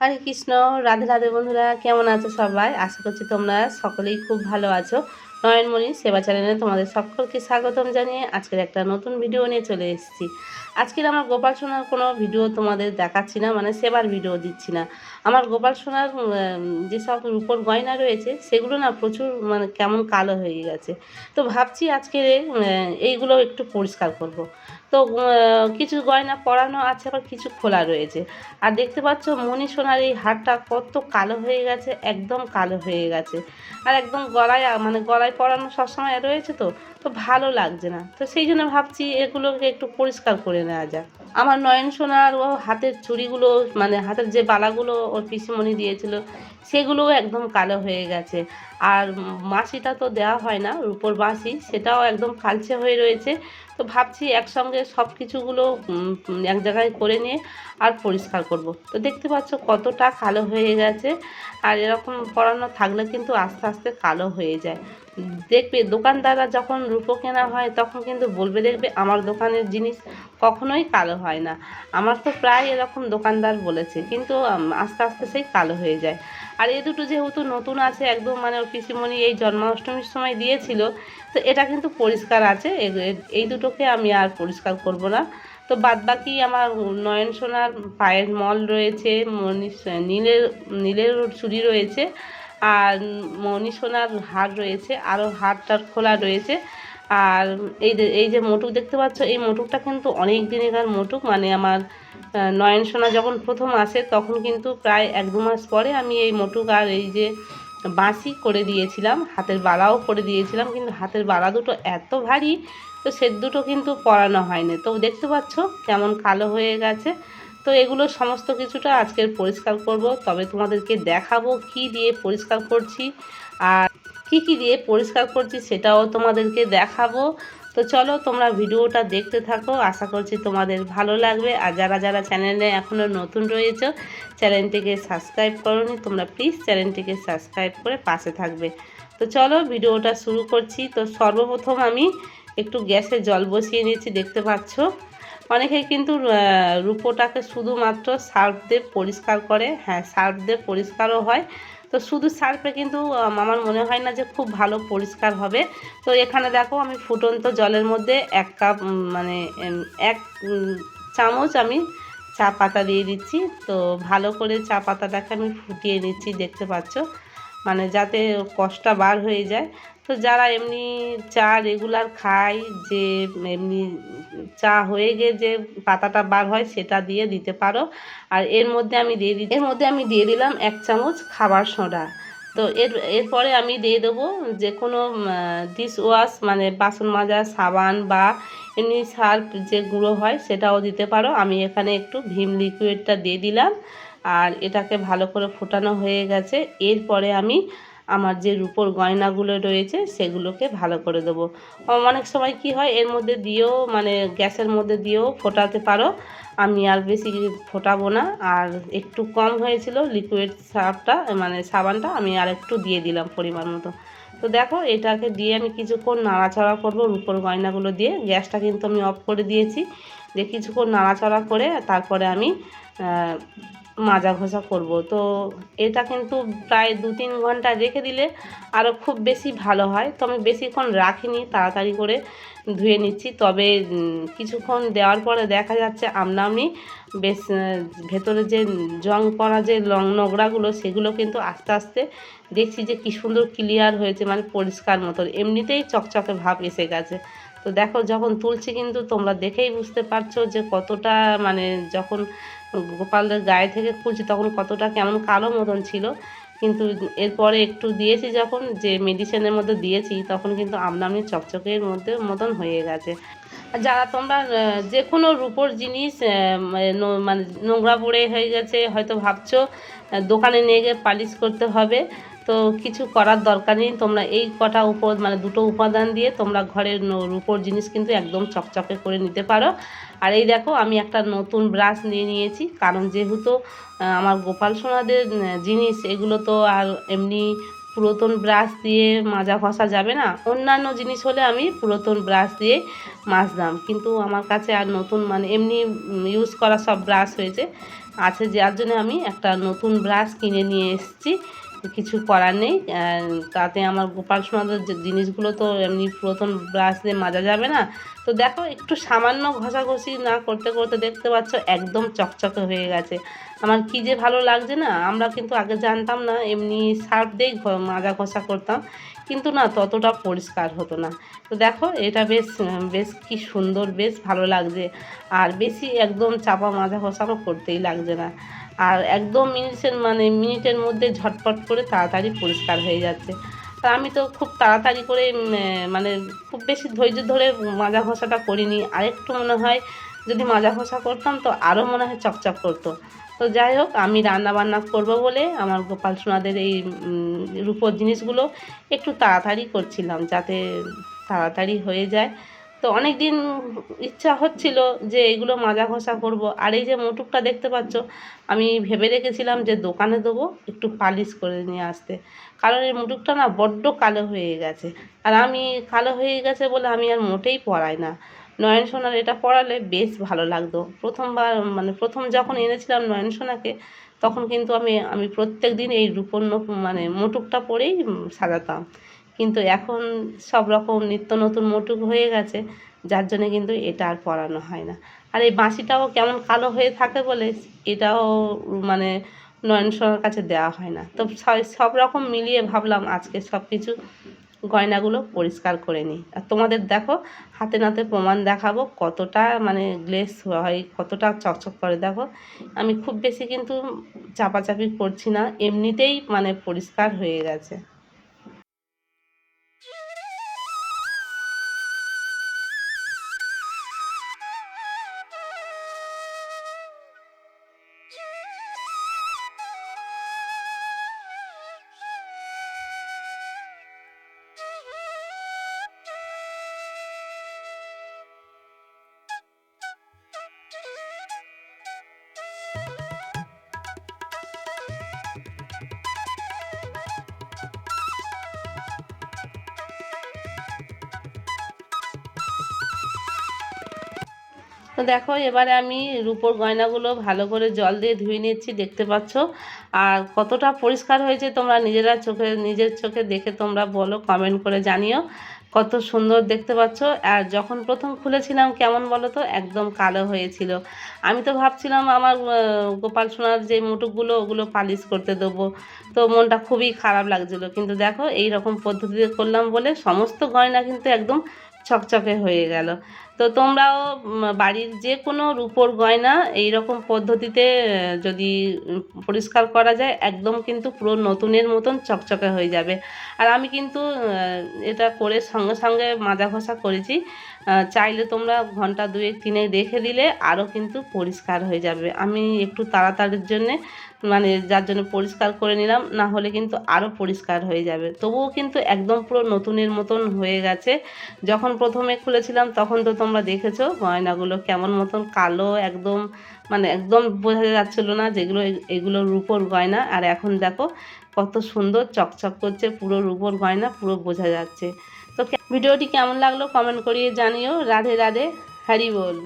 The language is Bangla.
হরে কৃষ্ণ। রাধে রাধে বন্ধুরা, কেমন আছো সবাই? আশা করছি তোমরা সকলেই খুব ভালো আছো। নয়নমণি সেবা চ্যানেলে তোমাদের সকলকে স্বাগতম জানিয়ে আজকের একটা নতুন ভিডিও নিয়ে চলে এসেছি। আজকের আমার গোপাল সোনার কোনো ভিডিও তোমাদের দেখাচ্ছি না, মানে সেবার ভিডিও দিচ্ছি না। আমার গোপাল সোনার যেসব রূপোর গয়না রয়েছে সেগুলো না প্রচুর মানে কেমন কালো হয়ে গেছে। তো ভাবছি আজকে এইগুলো একটু পরিষ্কার করব। তো কিছু গয়না পরানো আছে, আবার কিছু খোলা রয়েছে। আর দেখতে পাচ্ছ মণি সোনার এই হারটা কত কালো হয়ে গেছে, একদম কালো হয়ে গেছে। আর একদম গলায় মানে গলায় পরানো সবসময় রয়েছে, তো তো ভালো লাগছে না। তো সেই জন্য ভাবছি এগুলোকে একটু পরিষ্কার করে নেওয়া যাক। আমার নয়ন সোনার ও হাতের চুড়িগুলো, মানে হাতের যে বালাগুলো ওর পিসিমণি দিয়েছিল সেগুলোও একদম কালো হয়ে গেছে। আর মাসিটা তো দেওয়া হয় না, রূপোর বাঁশি, সেটাও একদম কালচে হয়ে রয়েছে। তো ভাবছি একসঙ্গে সব কিছুগুলো এক জায়গায় করে নিয়ে আর পরিষ্কার করব। তো দেখতে পাচ্ছ কতটা কালো হয়ে গেছে। আর এরকম পরানো থাকলে কিন্তু আস্তে আস্তে কালো হয়ে যায়। দেখবে দোকানদাররা যখন রূপো কেনা হয় তখন কিন্তু বলবে, দেখবে আমার দোকানের জিনিস কখনোই কালো হয় না। আমার তো প্রায় এরকম দোকানদার বলেছে, কিন্তু আস্তে আস্তে সেই কালো হয়ে যায়। আর এ দুটো যেহেতু নতুন আছে একদম, মানে ওর পিসিমণি এই জন্মাষ্টমীর সময় দিয়েছিল, তো এটা কিন্তু পরিষ্কার আছে। এই দুটোকে আমি আর পরিষ্কার করব না। তো বাদবাকি আমার নয়ন সোনার পায়ের মল রয়েছে, নীলের নীলের চুড়ি রয়েছে, আর মণি সোনার হার রয়েছে, আরও হারটার খোলা রয়েছে। আর এই যে মোটুক দেখতে পাচ্ছ, এই মোটুকটা কিন্তু অনেক দিনেকার মোটুক। মানে আমার নয়ন সোনা যখন প্রথম আসে তখন কিন্তু প্রায় 1-2 মাস পরে আমি এই মোটুক আর এই যে বাঁশি করে দিয়েছিলাম, হাতের বালাও করে দিয়েছিলাম, কিন্তু হাতের বালা দুটো এত ভারী, তো সে দুটো কিন্তু পরানো হয়নি। তো দেখতে পাচ্ছ কেমন কালো হয়ে গেছে। তো এগুলো সমস্ত কিছুটা আজকের পরিষ্কার করব, তবে তোমাদেরকে দেখাবো কি দিয়ে পরিষ্কার করছি আর কি দিয়ে পরিষ্কার করছি সেটাও তোমাদেরকে দেখাবো। তো চলো তোমরা ভিডিওটা দেখতে থাকো, আশা করছি তোমাদের ভালো লাগবে। আর যারা যারা চ্যানেলে এখনও নতুন রয়েছে, চ্যানেলটিকে সাবস্ক্রাইব করোনি, তোমরা প্লিজ চ্যানেলটিকে সাবস্ক্রাইব করে পাশে থাকবে। তো চলো ভিডিওটা শুরু করছি। তো সর্বপ্রথম আমি একটু গ্যাসে জল বসিয়ে নিয়েছি, দেখতে পাচ্ছ। অনেকেই কিন্তু রূপোটাকে শুধুমাত্র সার্ফ দিয়ে পরিষ্কার করে। হ্যাঁ, সার্ফ দিয়ে পরিষ্কারও হয়। তো শুধু সার্ফে কিন্তু আমার মনে হয় না যে খুব ভালো পরিষ্কার হবে। তো এখানে দেখো আমি ফুটন্ত জলের মধ্যে 1 কাপ মানে 1 চামচ আমি চা পাতা দিয়ে দিচ্ছি। তো ভালো করে চা পাতাটাকে আমি ফুটিয়ে নিচ্ছি, দেখতে পাচ্ছ, মানে যাতে কষটা বার হয়ে যায়। তো যারা এমনি চা রেগুলার খায়, যে এমনি চা হয়ে গিয়ে যে পাতাটা বার হয় সেটা দিয়ে দিতে পারো। আর এর মধ্যে আমি দিয়ে দিলাম 1 চামচ খাবার সোডা। তো এরপরে আমি দিয়ে দেবো যে কোনো ডিশ ওয়াশ, মানে বাসন মাজা সাবান, বা এমনি সার্ফ যে গুঁড়ো হয় সেটাও দিতে পারো। আমি এখানে একটু ভিম লিকুইডটা দিয়ে দিলাম। আর এটাকে ভালো করে ফোটানো হয়ে গেছে। এরপরে আমি আমার যে রূপোর গয়নাগুলো রয়েছে সেগুলোকে ভালো করে দেবো। অনেক সময় কি হয়, এর মধ্যে দিয়েও মানে গ্যাসের মধ্যে দিয়েও ফোটাতে পারো। আমি আর বেশি ফোটাবো না। আর একটু কম হয়েছিল লিকুইড সার্ফটা, মানে সাবানটা, আমি আর একটু দিয়ে দিলাম পরিমাণ মতো। তো দেখো এটাকে দিয়ে আমি কিছুক্ষণ নাড়াচাড়া করবো রূপোর গয়নাগুলো দিয়ে। গ্যাসটা কিন্তু আমি অফ করে দিয়েছি। দিয়ে কিছুক্ষণ নাড়াচাড়া করে তারপরে আমি মাজা ঘষা করব। তো এটা কিন্তু প্রায় 2-3 ঘন্টা রেখে দিলে আরও খুব বেশি ভালো হয়। তো আমি বেশিক্ষণ রাখিনি, তাড়াতাড়ি করে ধুয়ে নিচ্ছি। তবে কিছুক্ষণ দেওয়ার পরে দেখা যাচ্ছে আমনামনি বেশ ভেতরে যে জং পড়া যে নোংরাগুলো সেগুলো কিন্তু আস্তে আস্তে দেখছি যে কী সুন্দর ক্লিয়ার হয়েছে, মানে পরিষ্কার মতো এমনিতেই চকচকে ভাব এসে গেছে। তো দেখো যখন তুলছি কিন্তু তোমরা দেখেই বুঝতে পারছো যে কতটা, মানে যখন গোপালদের গায়ে থেকে খুলছি তখন কতটা কেমন কালো মতন ছিল, কিন্তু এরপরে একটু দিয়েছি যখন, যে মেডিসিনের মধ্যে দিয়েছি, তখন কিন্তু আমনামনি চকচকের মতন হয়ে গেছে। আর যারা তোমরা যে কোনো রূপোর জিনিস মানে নোংরা পড়ে হয়ে গেছে হয়তো ভাবছো দোকানে নিয়ে গিয়ে পালিশ করতে হবে, তো কিছু করার দরকার নেই। তোমরা এই কটা মানে দুটো উপাদান দিয়ে তোমরা ঘরের রূপোর জিনিস কিন্তু একদম চকচকে করে নিতে পারো। আর এই দেখো আমি একটা নতুন ব্রাশ নিয়ে নিয়েছি, কারণ যেহেতু আমার গোপাল সোনাদের জিনিস এগুলো তো আর এমনি পুরাতন ব্রাশ দিয়ে মাজা ঘষা যাবে না। অন্যান্য জিনিস হলে আমি পুরাতন ব্রাশ দিয়ে মাজতাম, কিন্তু আমার কাছে আর নতুন মানে এমনি ইউজ করা সব ব্রাশ হয়েছে আছে, যার জন্য আমি একটা নতুন ব্রাশ কিনে নিয়ে এসেছি। কিছু করার নেই, তাতে আমার গোপাল সোনাদের যে জিনিসগুলো তো এমনি পুরাতন ব্রাশ দিয়ে মাজা যাবে না। তো দেখো একটু সামান্য ঘষাঘষি না করতে করতে দেখতে পাচ্ছ একদম চকচকে হয়ে গেছে। আমার কী যে ভালো লাগছে না। আমরা কিন্তু আগে জানতাম না, এমনি সার্ফ দিয়েই মাজা ঘষা করতাম, কিন্তু না ততটা পরিষ্কার হতো না। তো দেখো এটা বেশ বেশ কি সুন্দর, বেশ ভালো লাগছে। আর বেশি একদম চাপা মাজা ঘষা আমার করতেই লাগছে না। আর একদম মিনিটের মধ্যে ঝটপট করে তাড়াতাড়ি পরিষ্কার হয়ে যাচ্ছে। তা আমি তো খুব তাড়াতাড়ি করে মানে খুব বেশি ধৈর্য ধরে মাজা ঘষাটা করিনি। আরেকটু মনে হয় যদি মাজা ঘষা করতাম তো আরও মনে হয় চকচক করতো। তো যাই হোক, আমি রান্না বান্না করব বলে আমার গোপাল সোনাদের এই রূপোর জিনিসগুলো একটু তাড়াতাড়ি করছিলাম, যাতে তাড়াতাড়ি হয়ে যায়। তো অনেক দিন ইচ্ছা হচ্ছিল যে এগুলো মাজা ঘষা করব। আর এই যে মুটুকটা দেখতে পাচ্ছ, আমি ভেবে রেখেছিলাম যে দোকানে দেবো একটু পালিশ করে নিয়ে আসতে, কারণ এই মুটুকটা না বড্ড কালো হয়ে গেছে। আর আমি কালো হয়ে গেছে বলে আমি আর মোটেই পরাই না। নয়ন সোনার এটা পরালে বেশ ভালো লাগতো। প্রথমবার প্রথম যখন এনেছিলাম নয়ন সোনাকে, তখন কিন্তু আমি প্রত্যেক দিন এই রূপোর মুটুকটা পরেই সাজাতাম। কিন্তু এখন সব রকম নিত্য নতুন মুটুক হয়ে গেছে, যার জন্যে কিন্তু এটা আর পরানো হয় না। আর এই বাঁশিটাও কেমন কালো হয়ে থাকে বলে এটাও মানে নয়ন সোনার কাছে দেওয়া হয় না। তো সব রকম মিলিয়ে ভাবলাম আজকে সব কিছু গয়নাগুলো পরিষ্কার করে নিই। আর তোমাদের দেখো হাতে নাতে প্রমাণ দেখাবো কতটা গ্লেজ হয়, কতটা চকচক করে। দেখো আমি খুব বেশি কিন্তু চাপাচাপি করছি না, এমনিতেই পরিষ্কার হয়ে গেছে। তো দেখো এবারে আমি রূপোর গয়নাগুলো ভালো করে জল দিয়ে ধুয়ে নিচ্ছি, দেখতে পাচ্ছ। আর কতটা পরিষ্কার হয়েছে তোমরা নিজের চোখে দেখে তোমরা বলো, কমেন্ট করে জানিও কত সুন্দর দেখতে পাচ্ছ। আর যখন প্রথম খুলেছিলাম কেমন বলো তো, একদম কালো হয়েছিল। আমি তো ভাবছিলাম আমার গোপাল সোনার যে মুটুকগুলো ওগুলো পালিশ করতে দেবো, তো মনটা খুবই খারাপ লাগছিলো। কিন্তু দেখো এই রকম পদ্ধতিতে করলাম বলে সমস্ত গয়না কিন্তু একদম চকচকে হয়ে গেল। তো তোমরাও বাড়ির যে কোনো রূপোর গয়না এই রকম পদ্ধতিতে যদি পরিষ্কার করা যায়, একদম কিন্তু পুরো নতুনের মতন চকচকে হয়ে যাবে। আর আমি কিন্তু এটা করে সঙ্গে সঙ্গে মাজা ঘষা করেছি। চাইলে তোমরা ঘন্টা 2-3 রেখে দিলে আরও কিন্তু পরিষ্কার হয়ে যাবে। আমি একটু তাড়াতাড়ির জন্যে যার জন্য পরিষ্কার করে নিলাম, না হলে কিন্তু আরও পরিষ্কার হয়ে যাবে। তবুও কিন্তু একদম পুরো নতুনের মতন হয়ে গেছে। যখন প্রথমে খুলেছিলাম তখন তো তোমরা দেখেছো গয়নাগুলো কেমন মতন কালো, একদম একদম বোঝা যাচ্ছিলো না যেগুলো এগুলো রূপোর গয়না। আর এখন দেখো কত সুন্দর চকচক করছে, পুরো রূপোর গয়না পুরো বোঝা যাচ্ছে। তো ভিডিওটি কেমন লাগলো কমেন্ট করিয়ে জানিও। রাধে রাধে, হরি বল।